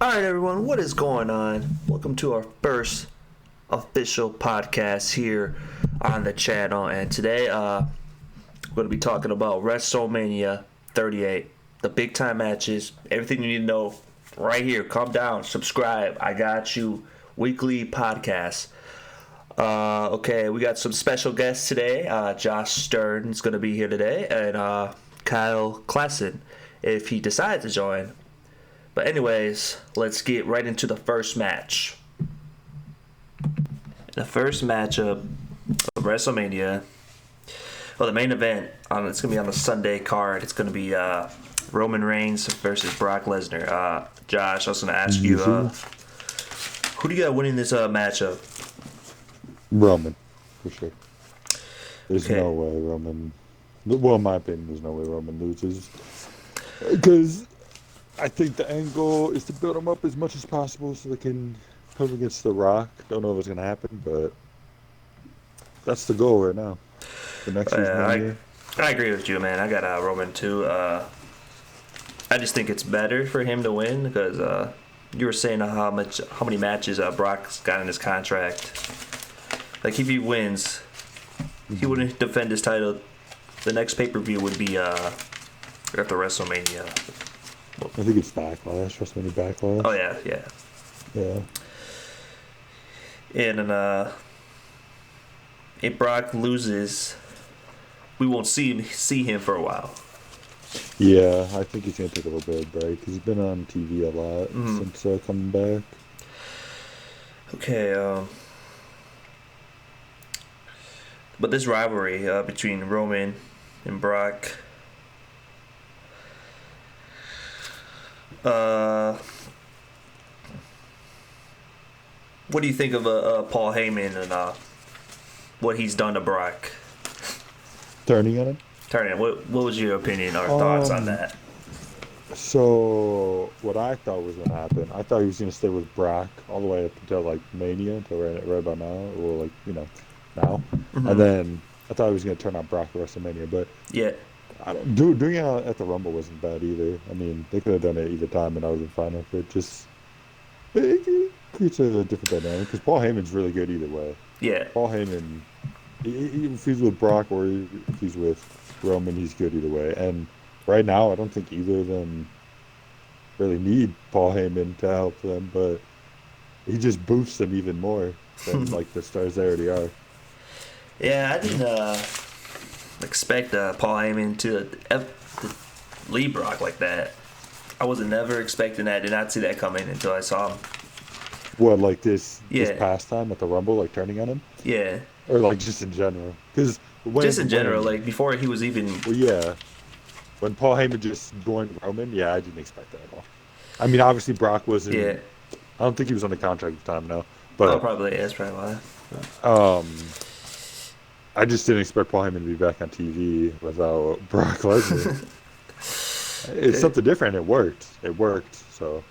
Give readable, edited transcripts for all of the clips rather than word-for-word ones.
Alright, everyone, what is going on? Welcome to our first official podcast here on the channel. And today, we're going to be talking about WrestleMania 38, the big time matches, everything you need to know right here. Calm down, subscribe. I got you. Weekly podcast. Okay, we got some special guests today. Josh Stern is going to be here today, and Kyle Klassen, if he decides to join. But anyways, let's get right into the first match. The first matchup of WrestleMania. Well, the main event, it's going to be on the Sunday card. It's going to be Roman Reigns versus Brock Lesnar. Josh, I was going to ask you, who do you got winning this matchup? Roman, for sure. There's Okay. no way Roman... Well, in my opinion, there's no way Roman loses. Because I think the angle is to build him up as much as possible so they can put him against The Rock. Don't know if it's going to happen, but that's the goal right now. The next year's Mania. I agree with you, man. I got Roman too. I just think it's better for him to win because you were saying how many matches Brock's got in his contract. Like if he wins, he wouldn't defend his title. The next pay-per-view would be after WrestleMania. I think it's Backlash, WrestleMania Backlash. Oh yeah. Yeah. And if Brock loses, we won't see him for a while. Yeah, I think he's going to take a little bit of a break. He's been on TV a lot since coming back. Okay, but this rivalry between Roman and Brock, what do you think of Paul Heyman and what he's done to Brock? Turning on him? What was your opinion or thoughts on that? So, what I thought was going to happen, I thought he was going to stay with Brock all the way up until, like, Mania, until right about now, or, like, now. Mm-hmm. And then I thought he was going to turn on Brock at WrestleMania, but Yeah. doing it at the Rumble wasn't bad either. I mean, they could have done it either time and I would have been fine with it. It creates a different dynamic, because Paul Heyman's really good either way. Yeah. Paul Heyman, if he's with Brock or if he's with Roman, he's good either way. And right now, I don't think either of them really need Paul Heyman to help them, but he just boosts them even more than like the stars they already are. Yeah, I didn't expect Paul Heyman to lead Brock like that. I wasn't never expecting that. Did not see that coming until I saw him. What, like this Yeah. past time at the Rumble, like turning on him? Yeah. Or like just in general? Because Just in general, like before he was even. Well, yeah. When Paul Heyman just joined Roman, yeah, I didn't expect that at all. I mean, obviously Brock wasn't. Yeah. I don't think he was on the contract at the time now. Oh, But probably. Yeah, that's probably why. I just didn't expect Paul Heyman to be back on TV without Brock Lesnar. It's something different. It worked. So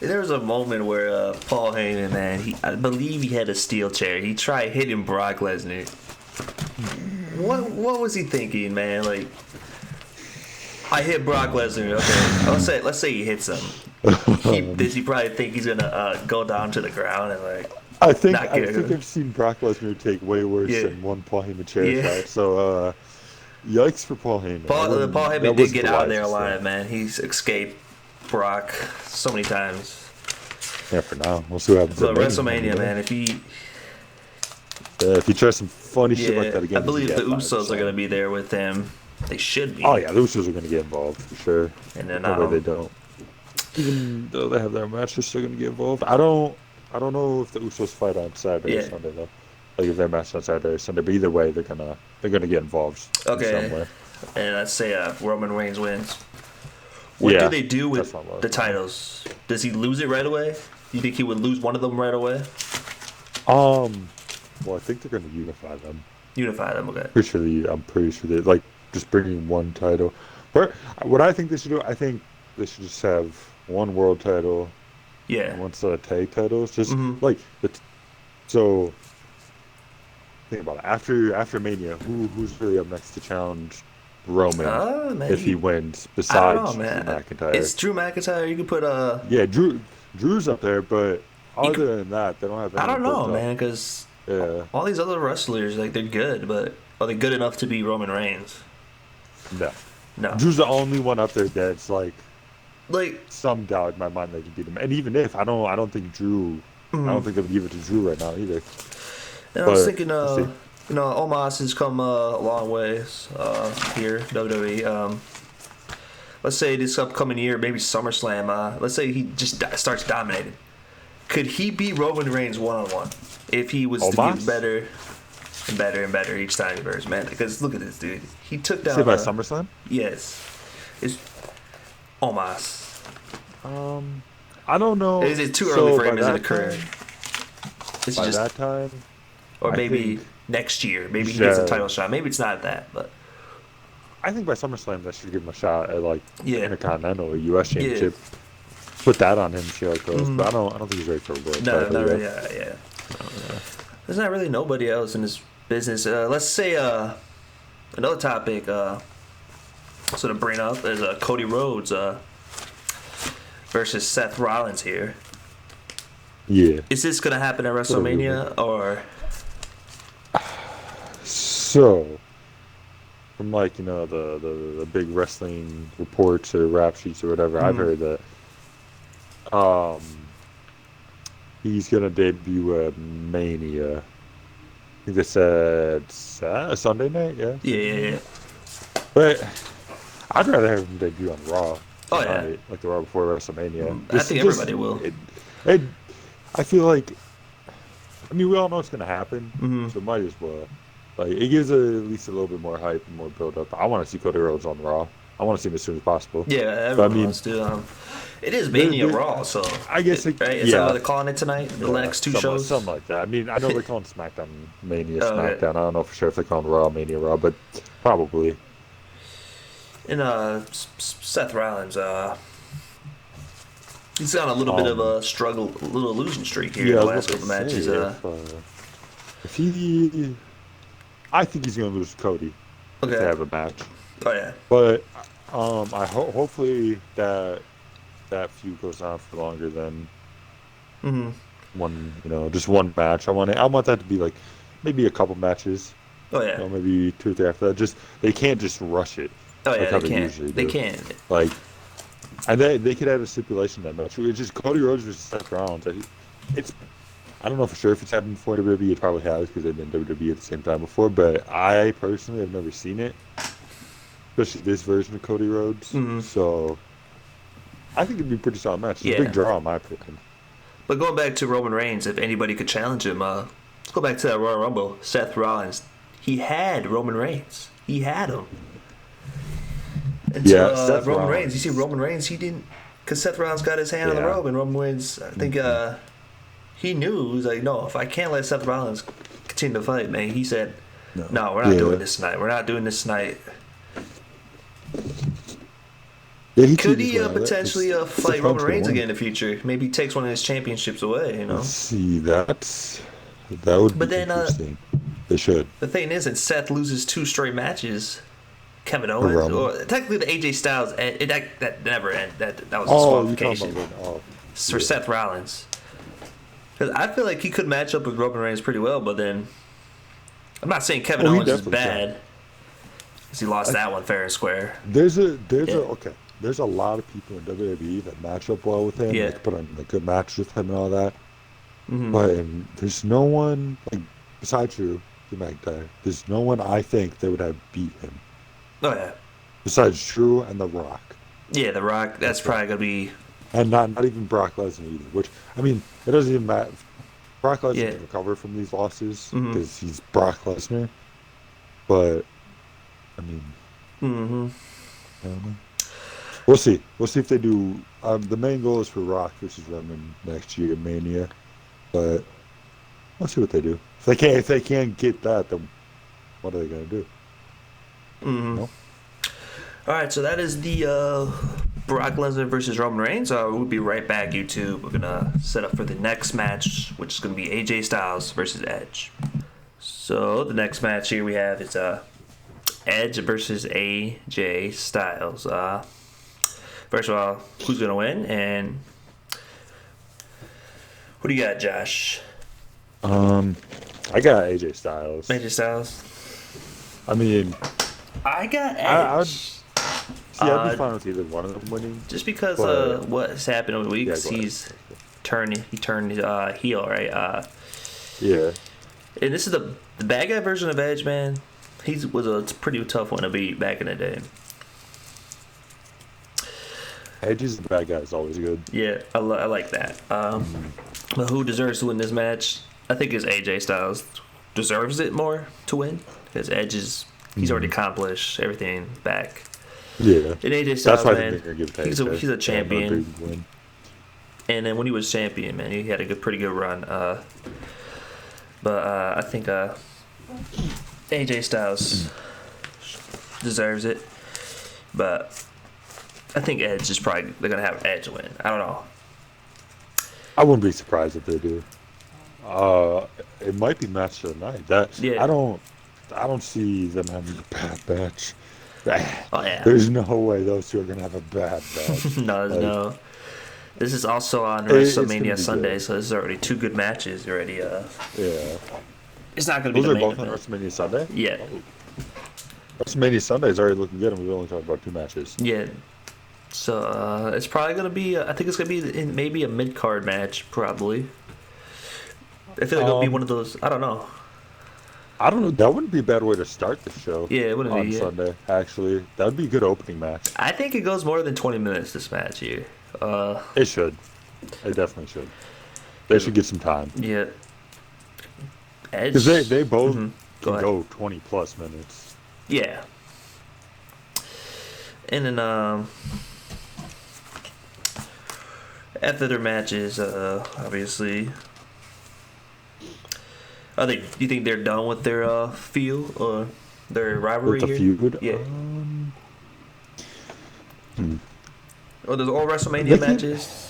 There was a moment where Paul Heyman, man, I believe he had a steel chair. He tried hitting Brock Lesnar. What was he thinking, man? Like, I hit Brock Lesnar. Okay, let's say he hits him. Does he probably think he's gonna go down to the ground and like? I think not get him? I've seen Brock Lesnar take way worse than one Paul Heyman chair Yeah. shot. So yikes for Paul Heyman. Paul That Heyman did wasn't get the out of there wisest alive, thing. man. He's escaped Brock so many times. Yeah, for now. We'll see what happens. So at WrestleMania, man, if he tries some funny shit like that again, I believe the he's gonna get Usos are fired, going to be there with him. They should be. Oh yeah, the Usos are going to get involved for sure. And then No way they don't. Even though they have their match, they're still going to get involved. I don't know if the Usos fight on Saturday or Sunday though. Like if their match on Saturday or Sunday, but either way, they're gonna get involved. Okay. In some way. And let's say Roman Reigns wins. What do they do with that's not low. the titles? Does he lose it right away? You think he would lose one of them right away? Well, I think they're going to unify them. Unify them, okay. I'm pretty sure they like just bringing one title. But what I think they should do, I think they should just have one world title, Yeah. and one set of tag titles. Just Mhm. like so. Think about it. After Mania, who's really up next to challenge Roman Man, if he wins? I Besides don't know, man. Drew McIntyre, It's Drew McIntyre. You could put yeah, Drew Drew's up there, but other than that, they don't have I anyone don't built know, up. man, because Yeah, all these other wrestlers, like, they're good, but are they good enough to be Roman Reigns? no. No. Drew's the only one up there that's like Like, some doubt in my mind they can beat him. And even if I don't think Drew, I don't think they would give it to Drew right now either. and I was But thinking, we'll see. Omos has come a long ways here, WWE. Let's say this upcoming year, maybe SummerSlam. Let's say he just starts dominating. Could he beat Roman Reigns one-on-one if he was to Omos? get better and better and better each time he versus, man? Because look at this dude. He took down. Say by SummerSlam? Yes, it's Omos. I don't know. Is it too early for him by as a that career? time- It's By just, that time, or I maybe think- next year. Maybe he gets a Yeah. title shot. Maybe it's not that, but I think by SummerSlam they should give him a shot at like Yeah. Intercontinental or US Championship. Put that on him, see how it goes. But I don't think he's ready for a world no, title not yet. really. Yeah. There's not really nobody else in this business. Let's say another topic sort of bring up is Cody Rhodes versus Seth Rollins here. Yeah. Is this gonna happen at WrestleMania or? So, from like the big wrestling reports or rap sheets or whatever, I've heard that he's gonna debut at Mania. I think they said Sunday night, yeah. Yeah. But I'd rather have him debut on Raw. Oh, yeah. tonight, like the Raw before WrestleMania. I think everybody will. I feel like, I mean, we all know it's gonna happen, so might as well. Like, it gives at least a little bit more hype and more build up. I want to see Cody Rhodes on Raw. I want to see him as soon as possible. Yeah, everyone wants to. It is Mania Raw, so I guess right? Is that what they're calling it tonight? The next two shows, something like that. I mean, I know they're calling SmackDown Mania Oh, okay. SmackDown. I don't know for sure if they're calling Raw Mania Raw, but probably. And Seth Rollins, he's on a little bit of a struggle, a little losing streak here in the last couple matches. If he, I think he's gonna lose to Cody if they have a match. Oh yeah. But hopefully that feud goes on for longer than one, just one match. I want that to be like maybe a couple matches. Oh yeah. Maybe 2 or 3 after that. They can't just rush it. Oh yeah, how they can't. usually They do. can't. Like, and they could add a stipulation that match. It's just Cody Rhodes versus Seth Rollins. I don't know for sure if it's happened before WWE. It probably has because they've been WWE at the same time before. But I personally have never seen it, especially this version of Cody Rhodes. So I think it'd be a pretty solid match. It's a big draw in my opinion. But going back to Roman Reigns, if anybody could challenge him, let's go back to that Royal Rumble. Seth Rollins, he had Roman Reigns. He had him. Until Roman Reigns. You see, Roman Reigns, he didn't, because Seth Rollins got his hand on the rope, and Roman Reigns, I think he knew. He was like, no, if I can't let Seth Rollins continue to fight, man, he said, no, we're not doing this tonight. We're not doing this tonight. Yeah, could he potentially fight Roman Reigns again in the future? Maybe he takes one of his championships away, Let's see, that would be interesting. They should. The thing is, and Seth loses 2 straight matches. Kevin Owens, or technically the AJ Styles, that never ended. That was disqualification for Seth Rollins. Because I feel like he could match up with Roman Reigns pretty well, but then I'm not saying Kevin Owens is bad, because he lost that one fair and square. There's a lot of people in WWE that match up well with him. Yeah. They put on a good match with him and all that. But there's no one besides Drew McIntyre. There's no one I think that would have beat him. Oh yeah. Besides Drew and The Rock. Yeah, The Rock. That's probably gonna be. And not even Brock Lesnar either. Which, I mean, it doesn't even matter. Brock Lesnar can recover from these losses because he's Brock Lesnar. But I mean, I don't know. We'll see. We'll see if they do. The main goal is for Rock versus Roman next year, Mania. But let's see what they do. If they can't get that, then what are they gonna do? No? All right, so that is the Brock Lesnar versus Roman Reigns. We'll be right back, YouTube. We're gonna set up for the next match, which is gonna be AJ Styles versus Edge. So the next match here we have is Edge versus AJ Styles. First of all, who's gonna win? And Who do you got, Josh? I got AJ Styles. AJ Styles. I mean, I got I would Edge. I'd be fine with either one of them winning. Just because But what's happened over the yeah, weeks, go ahead. he turned heel, right? Yeah, And this is the bad guy version of Edge, man. He was a pretty tough one to beat back in the day. Edge is the bad guy. Is always good. Yeah, I like that. But who deserves to win this match? I think it's AJ Styles deserves it more to win because Edge he's already accomplished everything back. Yeah, And AJ Styles, that's why man, I think they're gonna give he's a champion. Win. And then when he was champion, man, he had a pretty good run. But I think AJ Styles deserves it. But I think Edge is they're gonna have Edge win. I don't know. I wouldn't be surprised if they do. It might be match of the night. Yeah. I don't see them having a bad match. Oh yeah. There's no way those two are gonna have a bad match. No. This is also on It's gonna WrestleMania be Sunday, good. so this is already two good matches already. Yeah. It's not gonna be Those the are main both on event. WrestleMania Sunday? Yeah. WrestleMania Sunday is already looking good, and we've only talked about 2 matches. Yeah. So it's probably gonna be. I think it's gonna be maybe a mid card match, probably. I feel like it'll be one of those. I don't know. I don't know. That wouldn't be a bad way to start the show. Yeah, it wouldn't on be. Yeah. Sunday. Actually, that would be a good opening match. I think it goes more than 20 minutes. This match here. It should. It definitely should. They should get some time Yeah. Edge. because they both Go can ahead. go 20 plus minutes. Yeah. And then after their matches, obviously, do you think they're done with their feud or their rivalry With the here? feud. Yeah. Or there's all WrestleMania They can- matches.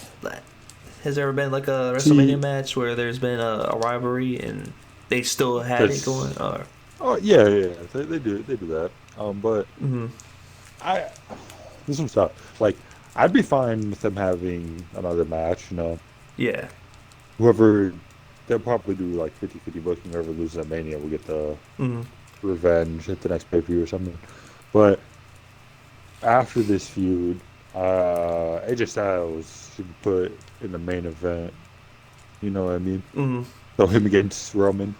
Has there ever been like a WrestleMania match where there's been a rivalry and they still had it That's- going? Or Oh yeah. They do that. But mhm. this one's tough. Like, I'd be fine with them having another match. You know, Yeah. whoever they'll probably do like 50-50 booking. Whoever loses at Mania will get the Mhm. revenge at the next pay-per-view or something. But after this feud, AJ Styles should be put in the main event. You know what I mean? Mhm. So him against Roman.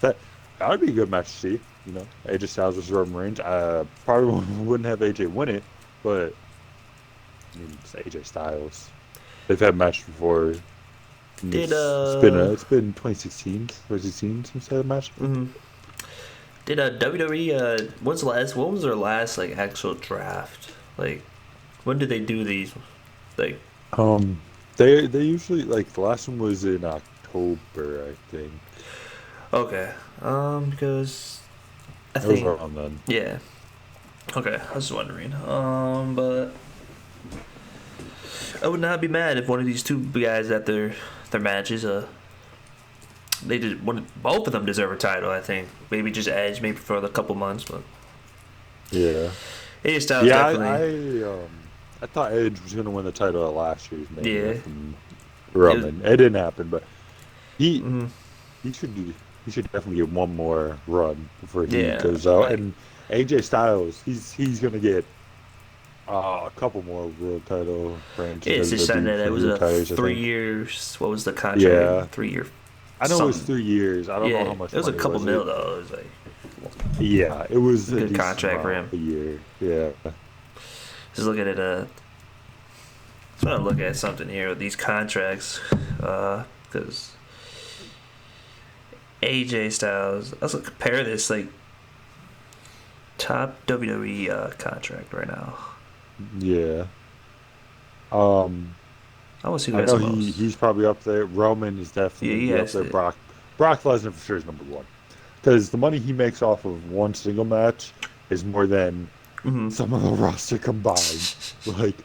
That would be a good match to see. You know, AJ Styles versus Roman Reigns. Probably wouldn't have AJ win it, but I mean, it's AJ Styles. They've had matches before. Did, It's been 2016 since they had a match. Mhm. Did WWE when was their last like actual draft? Like when did they do these? Like They usually, like, the last one was in October, I think. okay. Because I It was think around then. yeah. Okay, I was just wondering. But I would not be mad if one of these two guys at their matches they did both of them deserve a title. I think maybe just Edge maybe for a couple months, but Yeah. AJ Styles Yeah, definitely. I thought Edge was going to win the title at last year's Mania Yeah. from Roman. It didn't happen, but he Mhm. he should definitely get one more run before he Yeah, goes out. like- And AJ Styles, he's going to get a couple more world title reigns. Yeah, it's just saying that it was retires, I 3 think. years. What was the contract? Yeah. 3 year. I know it was something. 3 years. I don't Yeah, know how much. it was a money couple was mil it. though. It was like Yeah, it was a Good decent contract for amount him. A year. Yeah. just looking at trying to look at something here with these contracts, because AJ Styles. Let's compare this like top WWE contract right now. Yeah. I want to see who I has know the most. he's probably up there. Roman is definitely Yeah, he up has there. it. Brock Lesnar for sure is number 1. Because the money he makes off of one single match is more than Mhm. some of the roster combined. Like,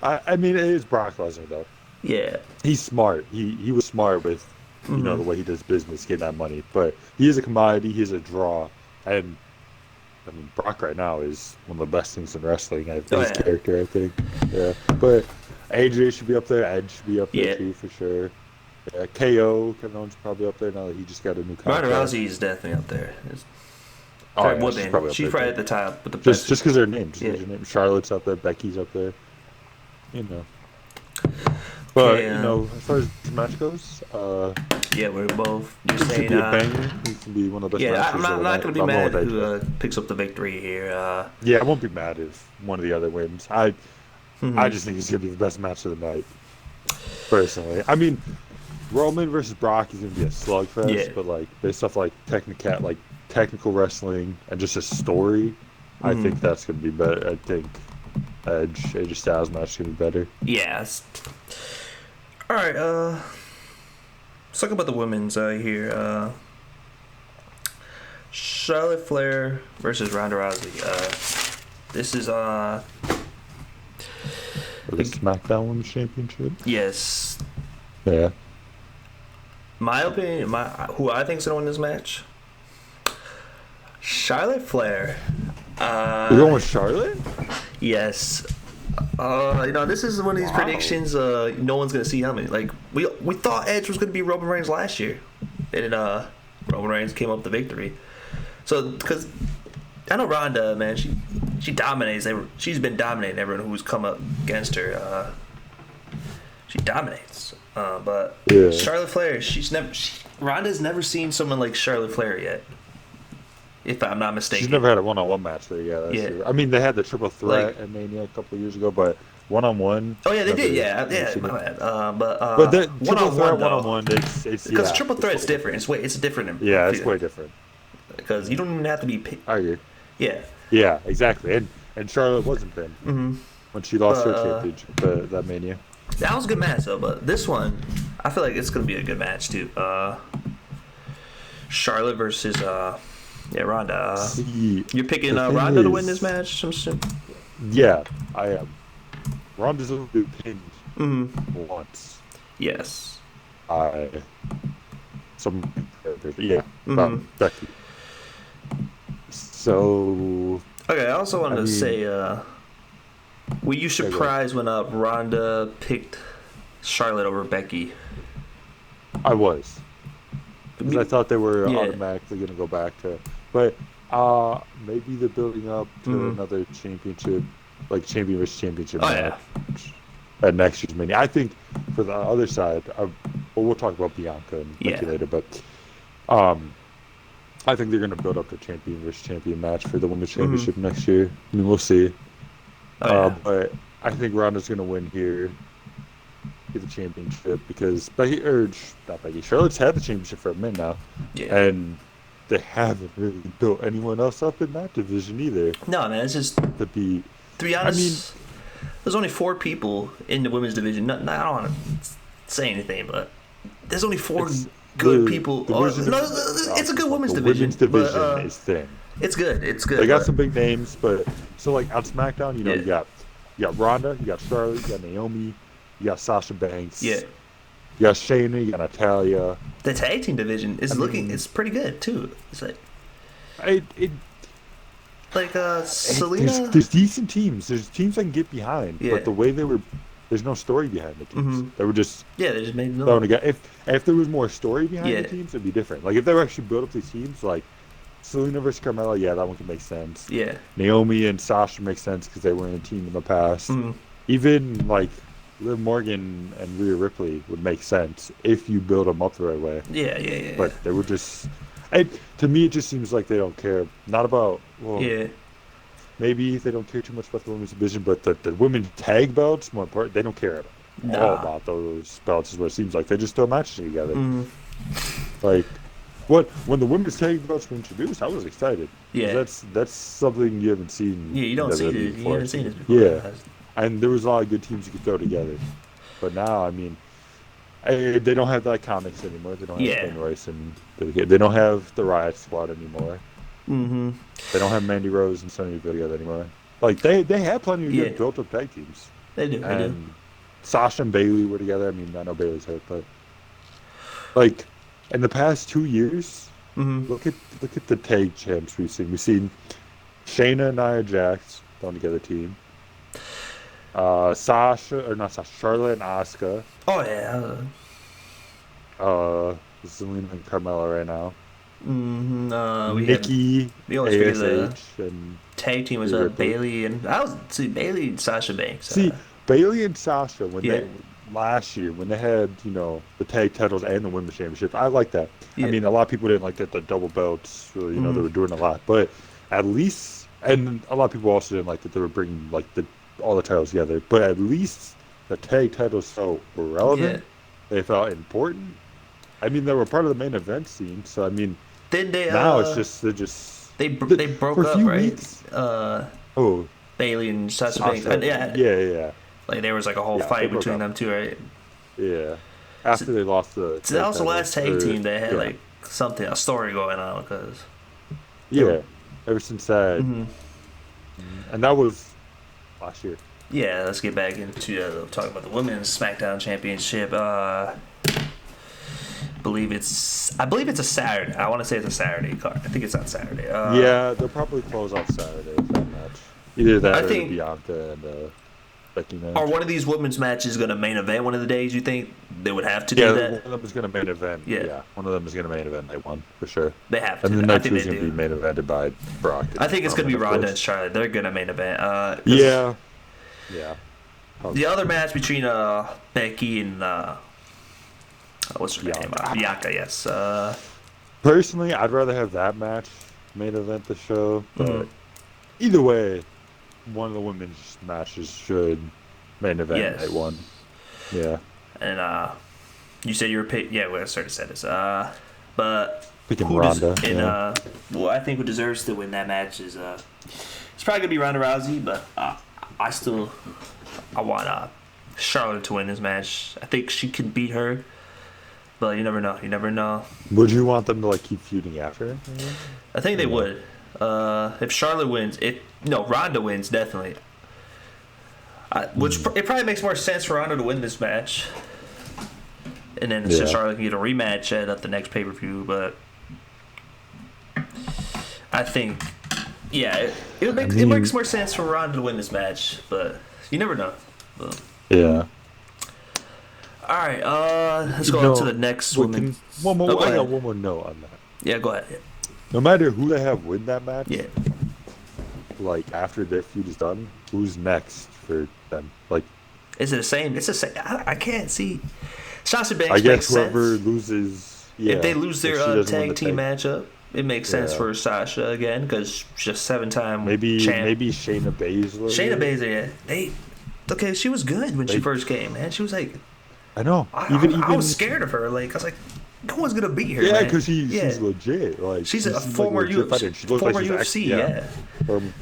I mean, it is Brock Lesnar though. Yeah. He's smart. He was smart with you know Mhm. the way he does business, getting that money. But he is a commodity. He is a draw. And I mean, Brock right now is one of the best things in wrestling. His Oh, yeah. character, I think. Yeah. But AJ should be up there. Edge should be up there Yeah. too, for sure. Yeah, KO, Kevin Owens probably up there now that he just got a new Ronda contract. Rousey is definitely up there. Oh yeah, she's probably up She's there probably too. at the top with the Just best. just because her name, just Yeah. because her name. Charlotte's up there, Becky's up there. You know. Okay. But as far as the match goes, Yeah, we're both. You're it should saying. be a banger. It can be one of the best Yeah, matches of I'm the not night. gonna be I'm going mad with who AJ. picks up the victory here. Yeah, I won't be mad if one of the other wins. I just think it's gonna be the best match of the night. Personally, I mean, Roman versus Brock is gonna be a Yeah. slugfest, but based off technical wrestling and just a story, I think that's gonna be better. I think AJ Styles match is gonna be better. Yes. All right. Let's talk about the women's here. Charlotte Flair versus Ronda Rousey. This is For the SmackDown Women's Championship. yes. Yeah. My opinion, who I think's gonna win this match. Charlotte Flair. You're going with Charlotte? Yes. This is one of these predictions. No one's gonna see coming. Like we thought Edge was gonna be Roman Reigns last year, and then Roman Reigns came up with the victory. So because I know Ronda, man, she dominates. She's been dominating everyone who's come up against her. She dominates. But Yeah. Charlotte Flair, Ronda's never seen someone like Charlotte Flair yet. If I'm not mistaken. She's never had a one-on-one match there. Yeah, that's true. I mean, they had the triple threat at Mania a couple of years ago, but one-on-one. Oh yeah, they did. Yeah. My bad. But the triple threat one-on-one, it's because triple threat's different. It's different. Yeah, it's way different. Because you don't even have to be. I agree. Yeah. Yeah, exactly. And Charlotte wasn't then when she lost her championship that Mania. That was a good match though, but this one, I feel like it's gonna be a good match too. Charlotte versus Ronda. You're picking Ronda to win this match? Yeah, I am. Ronda's only been pinned once. Yes. Becky. So. Okay, I also wanted to say, were you surprised when Ronda picked Charlotte over Becky? I was. Because I thought they were automatically going to go back to, but maybe they're building up to another championship, like champion versus championship match at next year's Mania. I think for the other side, we'll talk about Bianca and Becky later, but I think they're going to build up the champion versus champion match for the women's championship next year. I mean, we'll see. But I think Ronda's going to win here. Get the championship because Charlotte's had the championship for a minute now, and they haven't really built anyone else up in that division either. No, man, it's just to be honest. There's only 4 people in the women's division. I don't want to say anything, but there's only 4 good people. It's a good women's division. The women's division is thin. It's good. They got some big names, but so on SmackDown, you got Ronda, you got Charlotte, you got Naomi. You got Sasha Banks. Yeah. You got Shayna. You got Natalya. The tag team division is it's pretty good too. It's like Selena. There's decent teams. There's teams I can get behind. But the way there's no story behind the teams. They were just they just made them thrown together. If there was more story behind the teams, it'd be different. Like if they were actually built up these teams, like Selena versus Carmella, that one could make sense. Yeah. Naomi and Sasha make sense because they were in a team in the past. Even Liv Morgan and Rhea Ripley would make sense if you build them up the right way. Yeah. But they were just... to me, it just seems like they don't care. Not about... Maybe they don't care too much about the women's division, but the women's tag belts, more important, they don't care at all about those belts is what it seems like. They just throw matches together. When the women's tag belts were introduced, I was excited. Yeah. That's something you haven't seen. Yeah, you don't see it. You haven't seen it before. Yeah. And there was a lot of good teams you could throw together. But now, I mean, they don't have the Iconics anymore. They don't have Ben Royce and they don't have the Riot Squad anymore. They don't have Mandy Rose and Sonya Deville together anymore. They have plenty of good built-up tag teams. They do. And Sasha and Bayley were together. I mean, I know Bayley's hurt, but in the past 2 years, look at the tag champs we've seen. We've seen Shayna and Nia Jax thrown together team. Charlotte and Asuka. Oh yeah. Zelina and Carmella right now. We Nikki, we always figured the ASH, and tag team was Rhea Ripley. Bailey and I was see Bailey and Sasha Banks. See, Bailey and Sasha when Yeah, they last year when they had the tag titles and the women's championship, I like that. I yeah, mean, a lot of people didn't like that the double belts. They mm, were doing a lot, but at least, and a lot of people also didn't like that they were bringing like the all the titles together. But at least the tag titles felt yeah. relevant. They felt important. I mean, they were part of the main event scene. So I mean, Then they now it's just they're just they broke for a up, few right? weeks. Uh, Oh, Bailey and Sasha Banks. Sasha, Yeah, yeah. like there was like a whole Yeah, they fight broke between up. them two, right? Yeah. So, After they lost the so that tag was the last titles, tag team that had yeah, like a story going on because they were. yeah. Ever since that, Mm-hmm. and that was last year. Yeah, let's get back into talking about the women's SmackDown Championship. I believe it's a Saturday. I want to say it's a Saturday card. I think it's on Saturday. Yeah, they'll probably close off Saturday with that match. Either that I or the think, Bianca and Becky are match. one of these women's matches going to main event one of the days? You think they would have to Yeah, do one that? of them is going to main event. Yeah, Yeah, one of them is going to main event night one for sure. they have And to. then I night think two they is going to do. be main evented by Brock I and think it's going to Roman, be of Ronda and course. Charlotte. They're going to main event. Yeah, yeah. The other match between Becky and what's her name? Bianca. Bianca. Yes. Personally, I'd rather have that match main event the show, Mhm. but either way, one of the women's matches should main event Yes. night one. Yeah, And you said you were pick. Yeah, well, I started to say this. But picking who does Ronda. and Yeah, well, I think who deserves to win that match is it's probably gonna be Ronda Rousey, but I want Charlotte to win this match. I think she can beat her, but you never know. You never know. would you want them to like keep feuding after? I think they Yeah. would. If Charlotte wins, Ronda wins definitely. It probably makes more sense for Ronda to win this match, and then so Yeah. Charlotte can get a rematch at the next pay per view. But I think, yeah, it makes more sense for Ronda to win this match, but you never know. But, Yeah. all right, let's go on to the next wait, woman. one more. Oh, go I got ahead. one more note on that. Yeah, go ahead. No matter who they have win that match, Yeah, like after their feud is done, who's next for them? Like, is it the same? It's the same. I can't see. Sasha Banks I makes guess whoever sense. loses, yeah, If they lose if their she doesn't win tag the team matchup, it makes sense Yeah. for Sasha again because she's a 7-time maybe champ. Shayna Baszler. Shayna Baszler, she was good when she They- first came, man. She was like, I know. I was scared of her. Like I was like, no one's gonna beat her. Yeah, man. because she's legit. Like She's a seems former like a legit fighter. And she looks former like she's UFC. actually,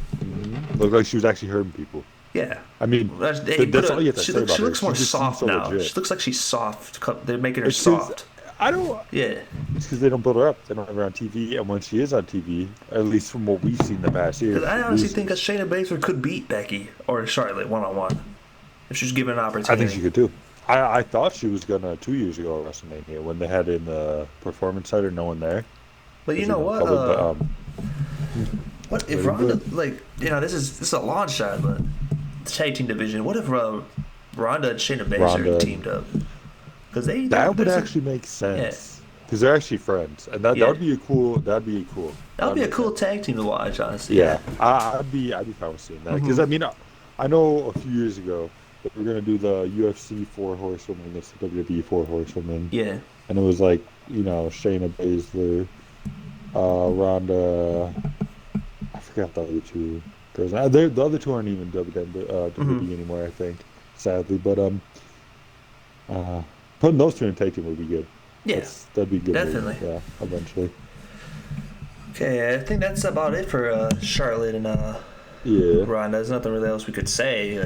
looked like she was actually hurting people. Yeah. I mean, that's all you have to she say looks, about she her. looks more just soft seems so now. legit. She looks like she's soft. They're making her It's 'cause soft. I don't. Yeah. It's because they don't build her up. They don't have her on TV, and when she is on TV, at least from what we've seen the past year, Because I she honestly loses. think that Shayna Baszler could beat Becky or Charlotte 1-on-1 if she's given an opportunity. I think she could too. I thought she was gonna 2 years ago at WrestleMania when they had in the Performance Center, no one there. But you know what? Public, What if very Ronda, good. like, this is a long shot, but the tag team division. What if Ronda and Shayna Baszler Ronda. teamed up? Because that would actually make sense because they're actually friends, and that would be a cool. That'd be cool. That would be a make cool sense. tag team to watch, honestly. Yeah, I'd be fine with seeing that because I mean, I know a few years ago that we were gonna do the UFC 4 Horsewomen against the WWE 4 Horsewomen. Yeah. And it was like, Shayna Baszler, Ronda, I forgot the other two girls. The other two aren't even WWE anymore, I think, sadly. But putting those two in a tag team would be good. Yeah. That'd be good. Definitely. Yeah, eventually. Okay, I think that's about it for Charlotte and Yeah. Ronda. There's nothing really else we could say.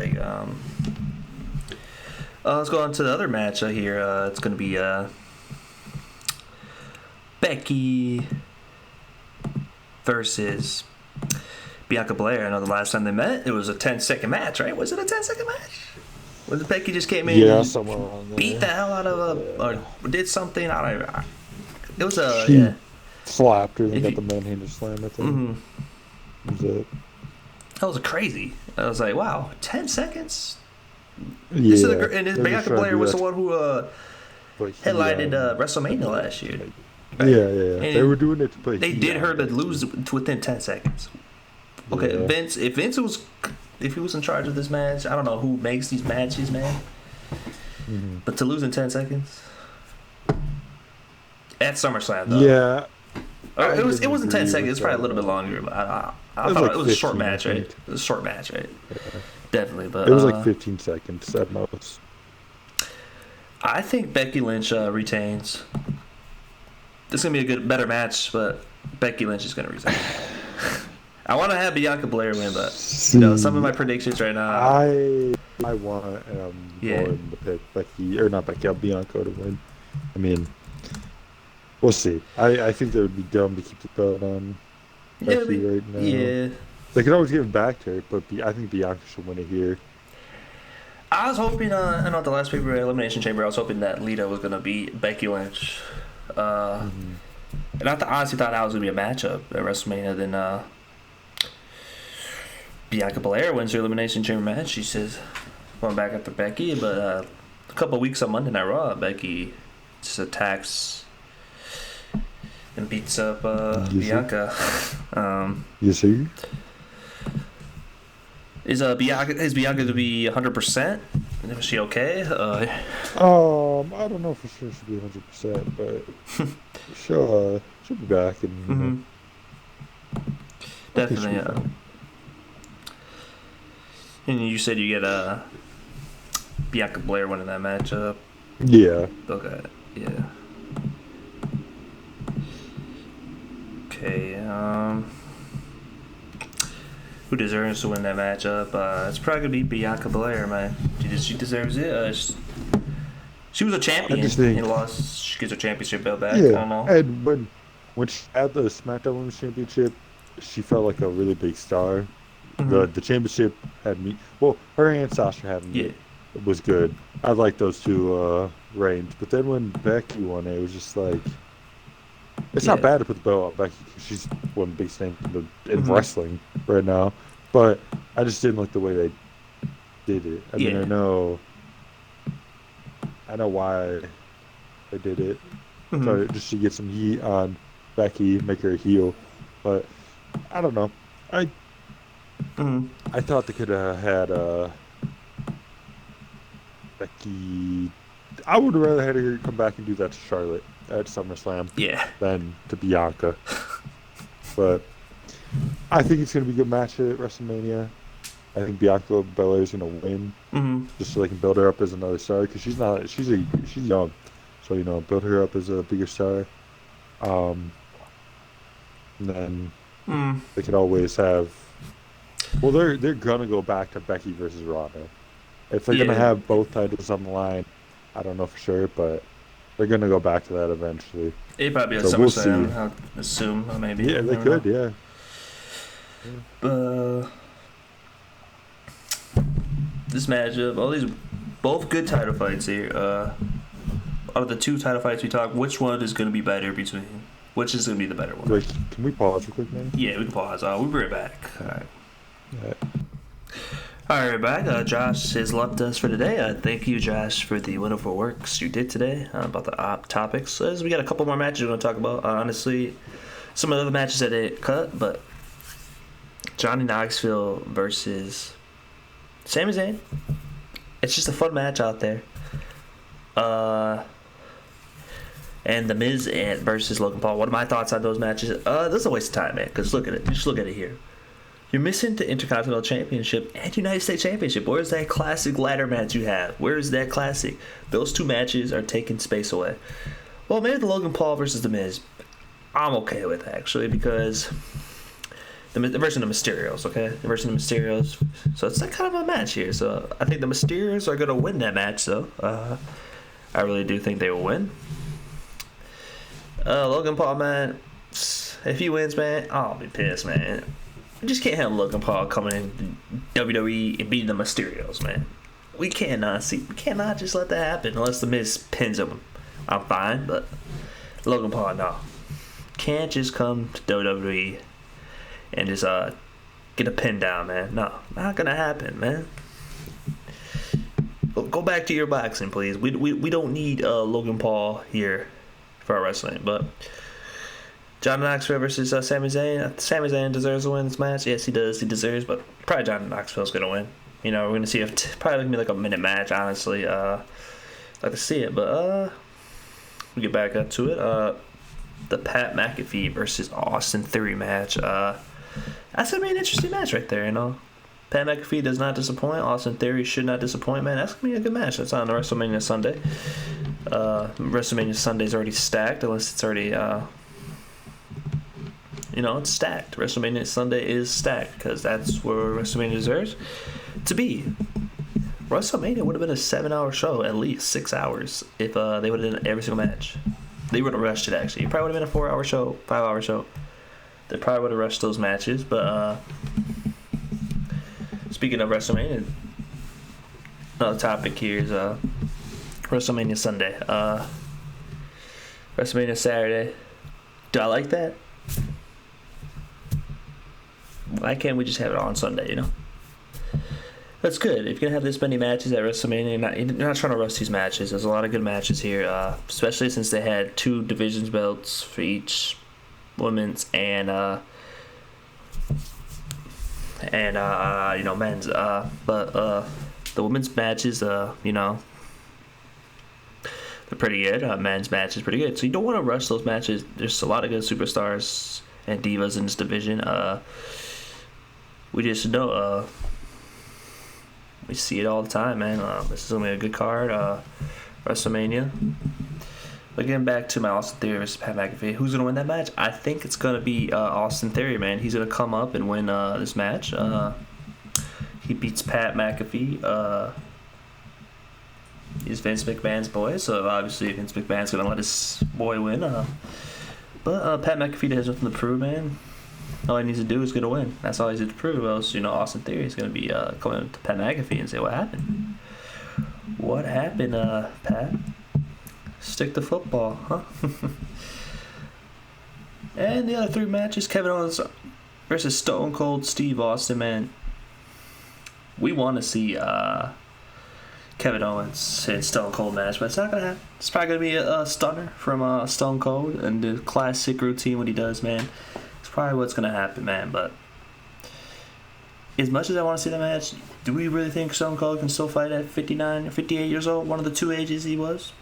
Let's go on to the other match here. It's going to be Becky versus Bianca Belair. I know the last time they met, it was a 10-second match, right? Was it a 10-second match? Was Becky just came in Yeah, somewhere around there. beat the hell out of or did something? I don't know. It was She slapped her and If got you- the manhandle slam, I think. That was it. that was crazy. I was like, wow, 10 seconds? Yeah. And they're just Bianca trying to Belair do was that. the one who but headlined WrestleMania last year. Right? Yeah. They were doing it to put. They did her to lose within 10 seconds. Okay, yeah. Vince. If he was in charge of this match, I don't know who makes these matches, man. Mm-hmm. But to lose in 10 seconds at SummerSlam, though. Yeah. It wasn't 10 seconds. It's probably a little bit longer. But I thought it was a short match, right? It was a short match, right? Yeah. Definitely, but it was like 15 seconds at most. I think Becky Lynch retains. This is gonna be better match, but Becky Lynch is gonna retain. I want to have Bianca Belair win, but some of my predictions right now. I want going to pick Becky, or not Becky, Bianca to win. I mean, we'll see. I think that would be dumb to keep the belt on Becky right now. Yeah. They could always give it back to her, but I think Bianca should win it here. I was hoping, I know at the last paper Elimination Chamber, I was hoping that Lita was going to beat Becky Lynch. And I honestly thought that was going to be a matchup at WrestleMania. Then Bianca Belair wins her Elimination Chamber match. She says, going back after Becky. But a couple of weeks on Monday Night Raw, Becky just attacks and beats up Bianca. Yes, sir. Is Bianca to be 100%? Is she okay? I don't know for sure she'll be 100%, but she'll be back and definitely. And you said you get Bianca Belair winning that matchup. Yeah. Okay. Yeah. Okay. Who deserves to win that matchup? It's probably gonna be Bianca Belair, man. She deserves it. She was a champion and lost. She gets her championship belt back. Yeah. I don't know. And when she had the SmackDown Women's Championship, she felt like a really big star. Mm-hmm. The championship had me. Well, her and Sasha having it was good. I like those two reigns. But then when Becky won it was just like, it's not bad to put the belt on Becky because she's one of the biggest names in wrestling right now. But I just didn't like the way they did it. I mean, I know why they did it. So just to get some heat on Becky, make her a heel. But I don't know. I thought they could have had Becky. I would have rather had her come back and do that to Charlotte at SummerSlam than to Bianca. But I think it's going to be a good match at WrestleMania. I think Bianca Belair is going to win, just so they can build her up as another star because she's young, so build her up as a bigger star. And then they could always have. Well, they're gonna go back to Becky versus Ronda. If they're gonna have both titles on the line, I don't know for sure, but they're gonna go back to that eventually. It'd probably be a SummerSlam, I'll assume, maybe. Yeah, they could, yeah. This matchup, both good title fights here. Out of the two title fights we talked, which one is gonna be better between? Which is gonna be the better one? Wait, can we pause real quick, man? Yeah, we can pause. We'll be right back. All right. All right, back. Josh has left us for today. Thank you, Josh, for the wonderful works you did today about the topics. As we got a couple more matches we're going to talk about. Honestly, some of the other matches that they cut, but Johnny Knoxville versus Sami Zayn. It's just a fun match out there. And The Miz versus Logan Paul. What are my thoughts on those matches? This is a waste of time, man, because look at it. Just look at it here. You're missing the Intercontinental Championship and United States Championship. Where's that classic ladder match you have? Where is that classic? Those two matches are taking space away. Well, maybe the Logan Paul versus The Miz. I'm okay with it, actually, because the version of Mysterios, okay? The version of Mysterios. So it's like kind of a match here. So I think the Mysterios are going to win that match, though. I really do think they will win. Logan Paul, man, if he wins, man, I'll be pissed, man. I just can't have Logan Paul coming in WWE and beating the Mysterios, man. We cannot just let that happen unless the Miz pins him. I'm fine, but Logan Paul, no. Can't just come to WWE and just get a pin down, man. No, not gonna happen, man. Go back to your boxing, please. We don't need Logan Paul here for our wrestling. But John Knoxville versus Sami Zayn. Sami Zayn deserves to win this match. Yes, he does. He deserves, but probably John Knoxville's gonna win. You know, we're gonna see if probably gonna be like a minute match. Honestly, like to see it, but we get back up to it. The Pat McAfee versus Austin Theory match. That's gonna be an interesting match right there. You know, Pat McAfee does not disappoint. Austin Theory should not disappoint, man. That's gonna be a good match. That's on WrestleMania Sunday. WrestleMania Sunday's already stacked, unless it's already it's stacked. WrestleMania Sunday is stacked because that's where WrestleMania deserves to be. WrestleMania would have been a 7-hour show, at least 6 hours, if they would have done every single match. They would have rushed it, actually. It probably would have been a 4-hour show, 5-hour show. They probably would have rushed those matches, but speaking of WrestleMania, another topic here is WrestleMania Sunday. WrestleMania Saturday. Do I like that? Why can't we just have it on Sunday, you know? That's good. If you're going to have this many matches at WrestleMania, you're not trying to rush these matches. There's a lot of good matches here, especially since they had 2 divisions belts for each women's and men's. But the women's matches, they're pretty good. Men's match is pretty good. So you don't want to rush those matches. There's a lot of good superstars and divas in this division. We just know, we see it all the time, man. This is going to be a good card. WrestleMania. But getting back to my Austin Theory versus Pat McAfee, who's going to win that match? I think it's going to be Austin Theory, man. He's going to come up and win this match. He beats Pat McAfee. He's Vince McMahon's boy, so obviously Vince McMahon's going to let his boy win. But Pat McAfee has nothing to prove, man. All he needs to do is get a win. That's all he needs to prove. Else, Austin Theory is going to be coming up to Pat McAfee and say, "What happened? What happened, Pat? Stick to football, huh?" And the other 3 matches: Kevin Owens versus Stone Cold Steve Austin. Man, we want to see Kevin Owens and Stone Cold match, but it's not gonna happen. It's probably gonna be a stunner from Stone Cold and the classic routine what he does, man. Probably what's gonna happen, man. But as much as I want to see the match, do we really think Stone Cold can still fight at 59 or 58 years old, one of the 2 ages he was?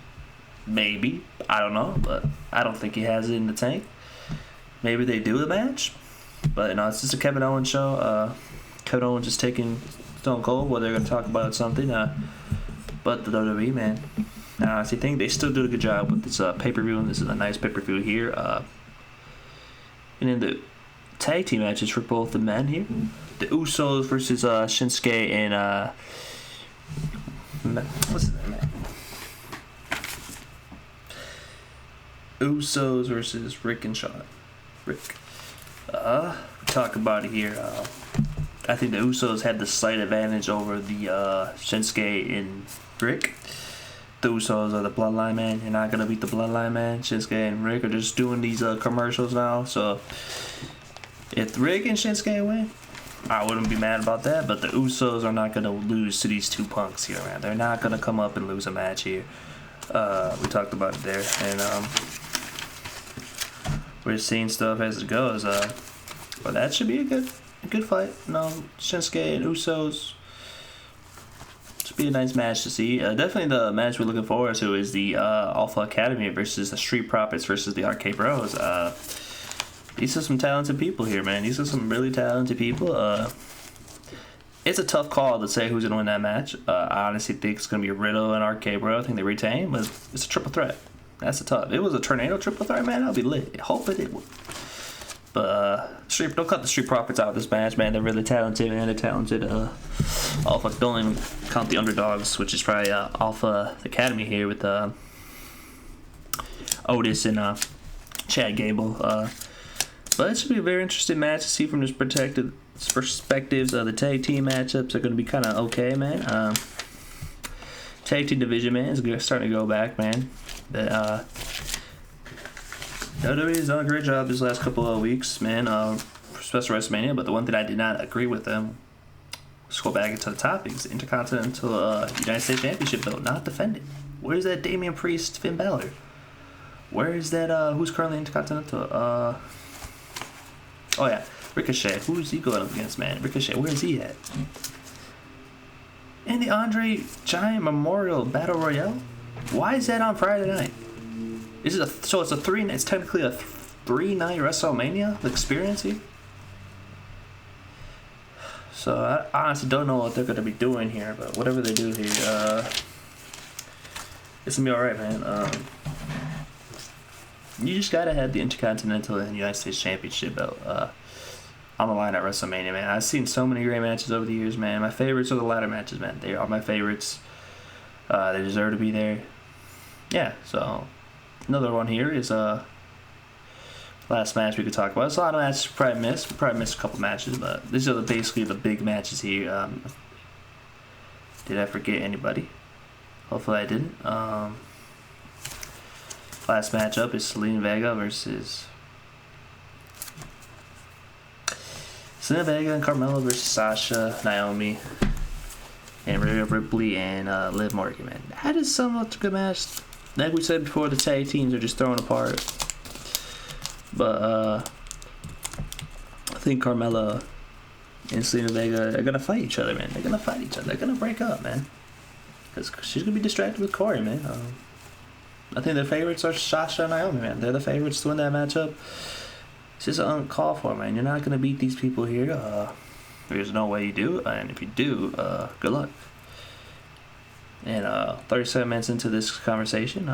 Maybe, I don't know, but I don't think he has it in the tank. Maybe they do the match, but it's just a Kevin Owens show. Kevin Owens is taking Stone Cold, whether they're gonna talk about something. But the WWE, man, I honestly think they still do a good job with this pay-per-view, and this is a nice pay-per-view here. And in the tag team matches for both the men here, the Usos versus Shinsuke and what's his name, man? Usos versus Rick and Shawn. Talk about it here. I think the Usos had the slight advantage over the Shinsuke and Rick. The Usos are the Bloodline, man. You're not gonna beat the Bloodline, man. Shinsuke and Rick are just doing these commercials now. So if Rick and Shinsuke win, I wouldn't be mad about that. But the Usos are not gonna lose to these 2 punks here, man. They're not gonna come up and lose a match here. We talked about it there, and we're seeing stuff as it goes. But that should be a good fight. Shinsuke and Usos. Be a nice match to see. Definitely the match we're looking forward to is the Alpha Academy versus the Street Profits versus the Arcade Bros. These are some talented people here, man. These are some really talented people. It's a tough call to say who's going to win that match. I honestly think it's going to be Riddle and Arcade Bro. I think they retain, but it's a triple threat. That's a tough. If it was a tornado triple threat, man, I'll be lit. Hope it would. But don't cut the Street Profits out of this match, man. They're really talented, man. They're talented. Alpha, don't even count the underdogs, which is probably Alpha Academy here with Otis and Chad Gable. But it should be a very interesting match to see from this perspectives. The tag team matchups are going to be kind of okay, man. Tag team division, man, is starting to go back, man. But WWE has done a great job this last couple of weeks, man, especially WrestleMania. But the one thing I did not agree with them was let's go back into the topics. Intercontinental United States Championship belt not defended. Where's that Damian Priest, Finn Balor? Where is that, who's currently Intercontinental? Oh yeah, Ricochet. Who's he going up against, man? Ricochet, where is he at? And the Andre Giant Memorial Battle Royale? Why is that on Friday night? Is it it's technically a 3-night WrestleMania experience here? So I honestly don't know what they're gonna be doing here, but whatever they do here, it's gonna be alright, man. You just gotta have the Intercontinental and United States Championship belt on the line at WrestleMania, man. I've seen so many great matches over the years, man. My favorites are the ladder matches, man. They are my favorites. They deserve to be there. Yeah, so another one here is last match we could talk about. There's a lot of matches we probably missed. We probably missed a couple matches, but these are basically the big matches here. Did I forget anybody? Hopefully I didn't. Last matchup is Selena Vega versus Selena Vega and Carmella versus Sasha, Naomi, and Rhea Ripley and Liv Morgan, man. That is somewhat a good match. Like we said before, the tag teams are just thrown apart. But I think Carmella and Selena Vega are gonna fight each other, man. They're gonna fight each other. They're gonna break up, man. Cause she's gonna be distracted with Corey, man. I think their favorites are Sasha and Naomi, man. They're the favorites to win that matchup. It's just uncalled for, man. You're not gonna beat these people here. There's no way you do, and if you do, good luck. And 37 minutes into this conversation,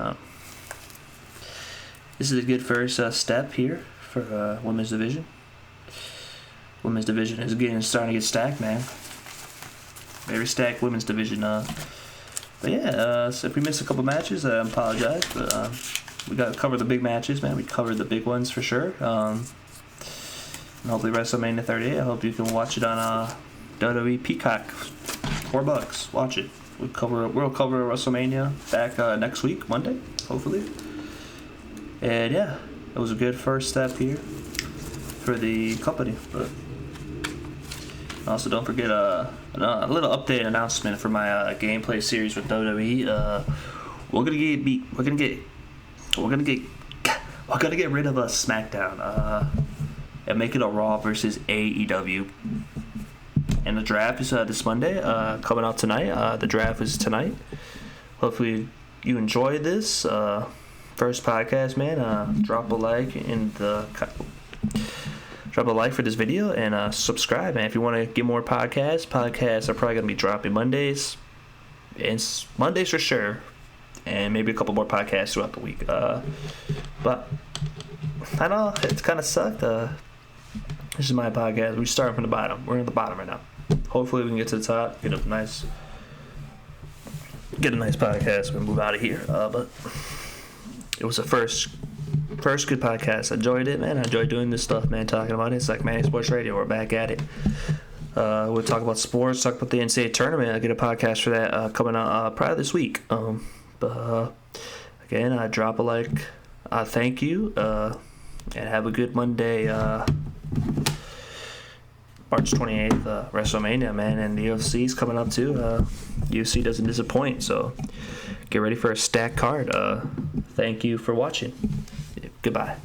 this is a good first step here for women's division. Women's division is starting to get stacked, man. Very stacked women's division. But yeah, so if we missed a couple matches, I apologize. But we got to cover the big matches, man. We covered the big ones for sure. And hopefully WrestleMania 38. I hope you can watch it on WWE Peacock. $4. Watch it. We'll cover WrestleMania back next week, Monday, hopefully. And yeah, it was a good first step here for the company. But also, don't forget a little update announcement for my gameplay series with WWE. We're gonna get rid of a SmackDown and make it a Raw versus AEW. And the draft is this Monday, coming out tonight. The draft is tonight. Hopefully you enjoyed this first podcast, man. Drop a like for this video and subscribe, man. If you want to get more podcasts are probably gonna be dropping Mondays. It's Mondays for sure, and maybe a couple more podcasts throughout the week. But I know it's kind of sucked. This is my podcast. We're starting from the bottom. We're at the bottom right now. Hopefully we can get to the top, get a nice podcast. We move out of here. But it was the first good podcast. I enjoyed it, man. I enjoyed doing this stuff, man. Talking about it. It's like Manny Sports Radio. We're back at it. We'll talk about sports. Talk about the NCAA tournament. I'll get a podcast for that coming out probably this week. But again, I drop a like. Thank you. And have a good Monday. March 28th, WrestleMania, man, and the UFC's coming up too. UFC doesn't disappoint, so get ready for a stacked card. Thank you for watching. Goodbye.